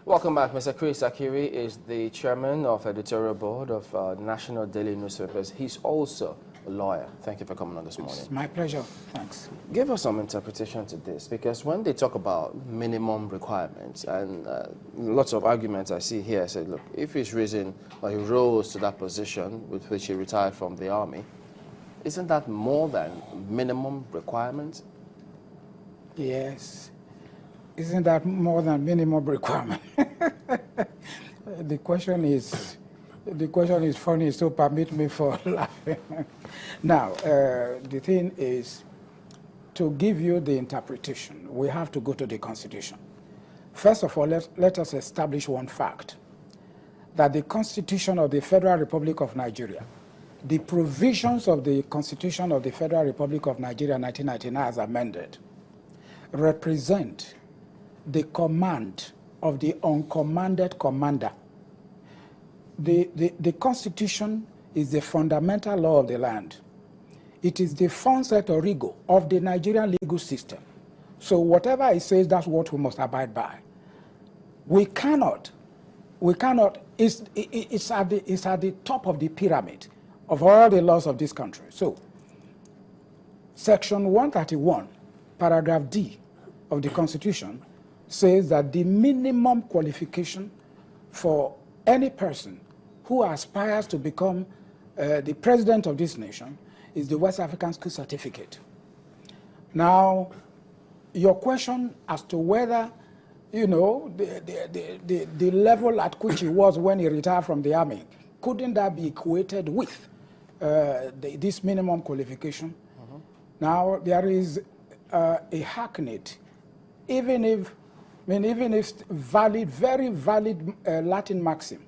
Welcome back. Mr. Chris Akiri is the chairman of editorial board of National Daily Newspapers. He's also a lawyer. Thank you for coming on this morning. It's my pleasure. Thanks. Give us some interpretation to this, because when they talk about minimum requirements and lots of arguments I see here, I say, look, if he's risen or he rose to that position with which he retired from the army, isn't that more than minimum requirements? Yes. Isn't that more than minimum requirement? The question is funny, so permit me for laughing. Now, the thing is, to give you the interpretation, we have to go to the Constitution. First of all, let us establish one fact, that the Constitution of the Federal Republic of Nigeria, the provisions of the Constitution of the Federal Republic of Nigeria 1999 as amended, represent the command of the uncommanded commander. The Constitution is the fundamental law of the land. It is the fons-et origo of the Nigerian legal system. So whatever it says, that's what we must abide by. We cannot, it's at the top of the pyramid of all the laws of this country. So, Section 131, paragraph D of the Constitution says that the minimum qualification for any person who aspires to become the president of this nation is the West African School Certificate. Now, your question as to whether, you know, the level at which he was when he retired from the army, couldn't that be equated with this minimum qualification? Now, there is a hackneyed, even if valid, very valid Latin maxim,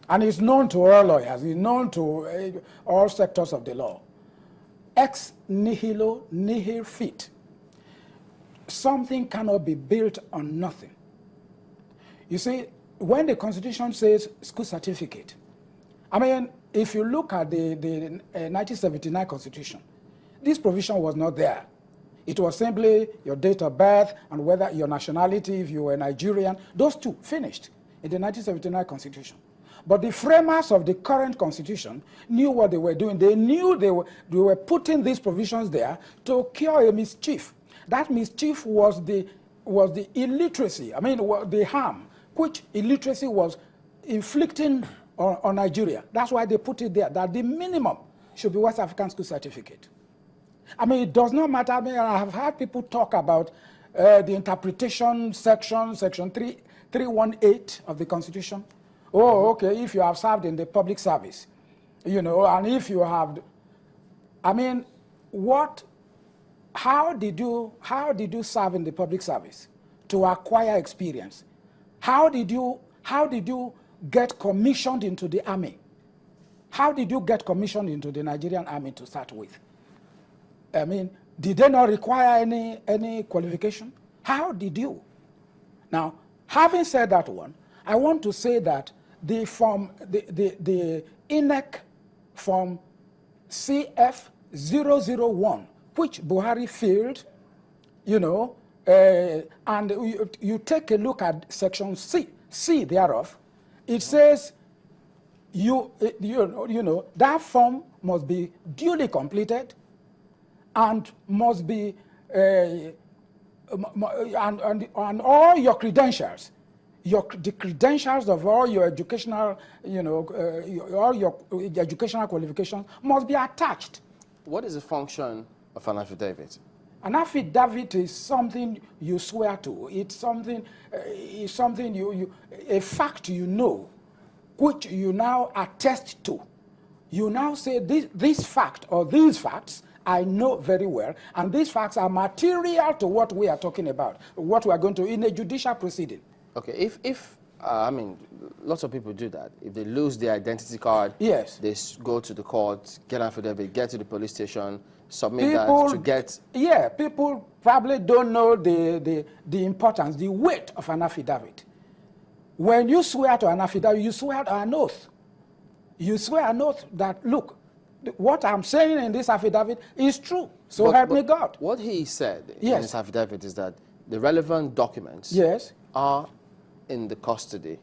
and it's known to all lawyers, it's known to all sectors of the law. Ex nihilo nihil fit. Something cannot be built on nothing. You see, when the Constitution says school certificate, I mean, if you look at the 1979 Constitution, this provision was not there. It was simply your date of birth and whether your nationality, if you were Nigerian, those two finished in the 1979 Constitution. But the framers of the current Constitution knew what they were doing. They knew they were putting these provisions there to cure a mischief. That mischief was the illiteracy, I mean, the harm which illiteracy was inflicting on Nigeria. That's why they put it there, that the minimum should be West African School Certificate. I mean, it does not matter. I mean, I have heard people talk about the interpretation section 318 of the Constitution. Oh, okay, if you have served in the public service, you know, and if you have, I mean, how did you serve in the public service to acquire experience? How did you get commissioned into the army? How did you get commissioned into the Nigerian army to start with? I mean, did they not require any qualification? How did you? Now, having said that one, I want to say that the INEC form CF001, which Buhari filled, you know, and you take a look at section C thereof, it says you know that form must be duly completed and must be and all your credentials, the credentials of all your educational, you know, all your educational qualifications must be attached. What is the function of an affidavit? An affidavit is something you swear to. It's something a fact you know, which you now attest to. You now say this fact or these facts I know very well, and these facts are material to what we are talking about, what we are going to in a judicial proceeding. Okay, if I mean, lots of people do that. If they lose their identity card, yes, they go to the court, get an affidavit, get to the police station, submit that to get... Yeah, people probably don't know the importance, the weight of an affidavit. When you swear to an affidavit, you swear to an oath. You swear an oath that, look, what I'm saying in this affidavit is true. So help me God. What he said yes, in his affidavit is that the relevant documents yes, are in the custody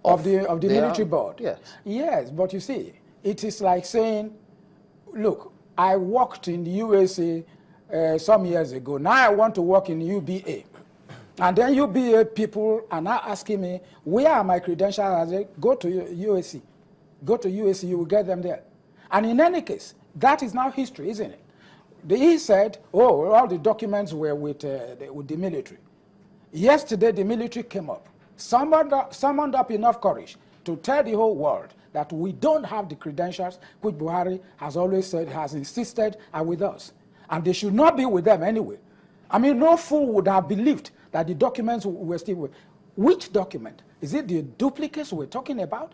of the military army. board. Yes. Yes, but you see, it is like saying, look, I worked in the USA some years ago. Now I want to work in UBA. And then UBA people are now asking me, where are my credentials? I say, go to USC. Go to USC, you will get them there. And in any case, that is now history, isn't it? He said, oh, all the documents were with the military. Yesterday, the military came up, summoned up enough courage to tell the whole world that we don't have the credentials, which Buhari has always said, has insisted are with us. And they should not be with them anyway. I mean, no fool would have believed that the documents were still with. Which document? Is it the duplicates we're talking about?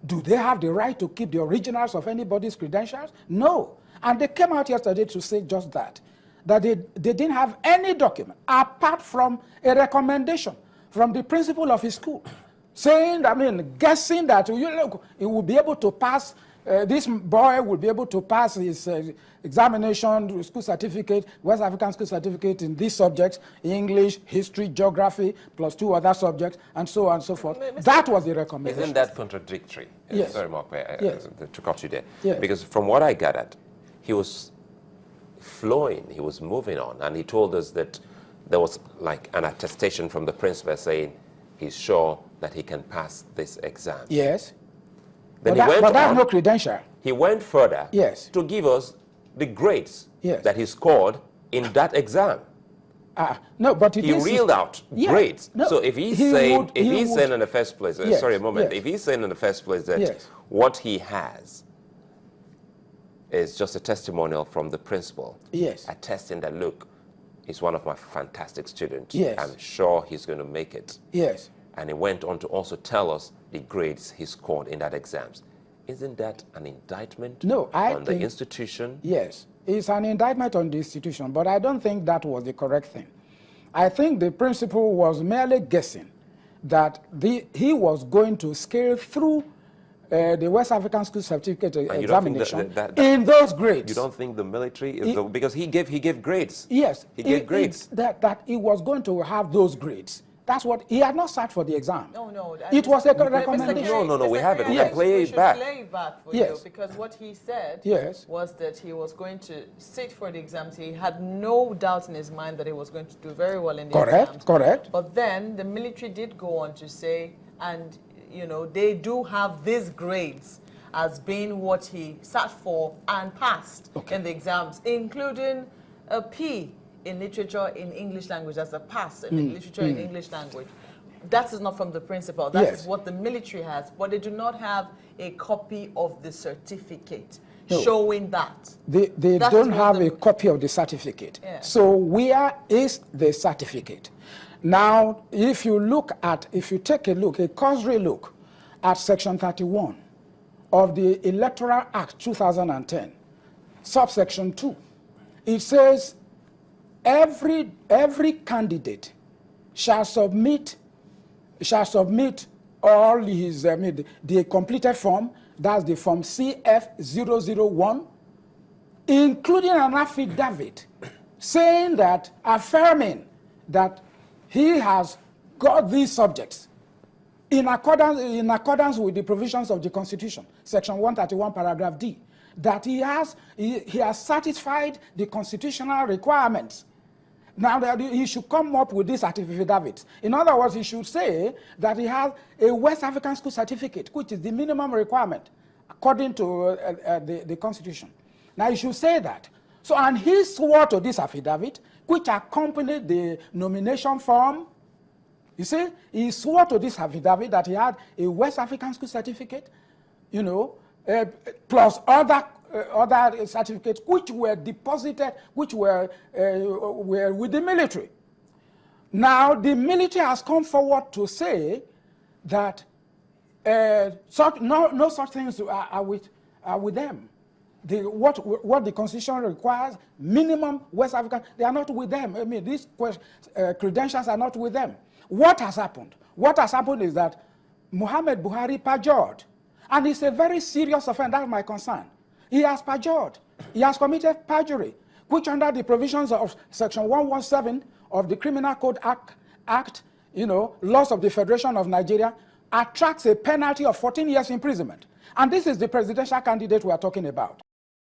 Do they have the right to keep the originals of anybody's credentials? No. And they came out yesterday to say just that they didn't have any document apart from a recommendation from the principal of his school saying, I mean, guessing that he will be able to pass, this boy will be able to pass his examination, school certificate, West African school certificate in these subjects, English, history, geography, plus 2 other subjects, and so on and so forth. That was the recommendation. Isn't that contradictory? Yes. Sorry, Mark, Yes. to cut you there. Yes. Because from what I gathered, he was flowing, he was moving on, and he told us that there was like an attestation from the principal saying he's sure that he can pass this exam. Yes. Then But that's no credential. He went further Yes. to give us the grades Yes. that he scored in that exam. No, but He reeled out Yeah. grades. No, So if he's he saying, would- if he he's would- saying in the first place, Yes, sorry a moment, yes. if he's saying in the first place that Yes. what he has is just a testimonial from the principal, Yes. attesting that, look, he's one of my fantastic students. Yes. I'm sure he's going to make it. Yes. And he went on to also tell us the grades he scored in that exams. Isn't that an indictment No, I on the think- institution? Yes, it's an indictment on the institution, but I don't think that was the correct thing. I think the principal was merely guessing that he was going to scale through the West African School Certificate you don't think examination that in those grades. You don't think the military is because he gave grades. Yes. He gave grades. That he was going to have those grades. That's what, he had not sat for the exam. No. It was a Mr. recommendation. No, we have it. We Yes. can play We it should back. play it back for Yes. you, because what he said Yes. was that he was going to sit for the exams. He had no doubt in his mind that he was going to do very well in the exams. Correct. But then the military did go on to say, and they do have these grades as being what he sat for and passed in the exams, including a P in literature in English language as a pass in literature in English language. That is not from the principal. That Yes. is what the military has, but they do not have a copy of the certificate No. showing that. They That don't is have what a copy of the certificate. Yeah. So where is the certificate? Now, if you take a cursory look at Section 31 of the Electoral Act 2010, subsection 2, it says every candidate shall submit all his the completed form, that's the form CF001, including an affidavit saying that, affirming that he has got these subjects in accordance with the provisions of the Constitution, Section 131, paragraph D, that he has satisfied the constitutional requirements. Now, that he should come up with this affidavit. In other words, he should say that he has a West African school certificate, which is the minimum requirement according to the Constitution. Now, he should say that. So, and he swore to this affidavit, which accompanied the nomination form. You see, he swore to this affidavit that he had a West African school certificate, plus other certificates which were deposited, which were with the military. Now, the military has come forward to say that no such things are with them. What the Constitution requires, minimum West African, they are not with them. I mean, these credentials are not with them. What has happened? What has happened is that Muhammad Buhari perjured, and it's a very serious offense. That's my concern. He has perjured. He has committed perjury, which under the provisions of Section 117 of the Criminal Code Act laws of the Federation of Nigeria, attracts a penalty of 14 years imprisonment. And this is the presidential candidate we are talking about.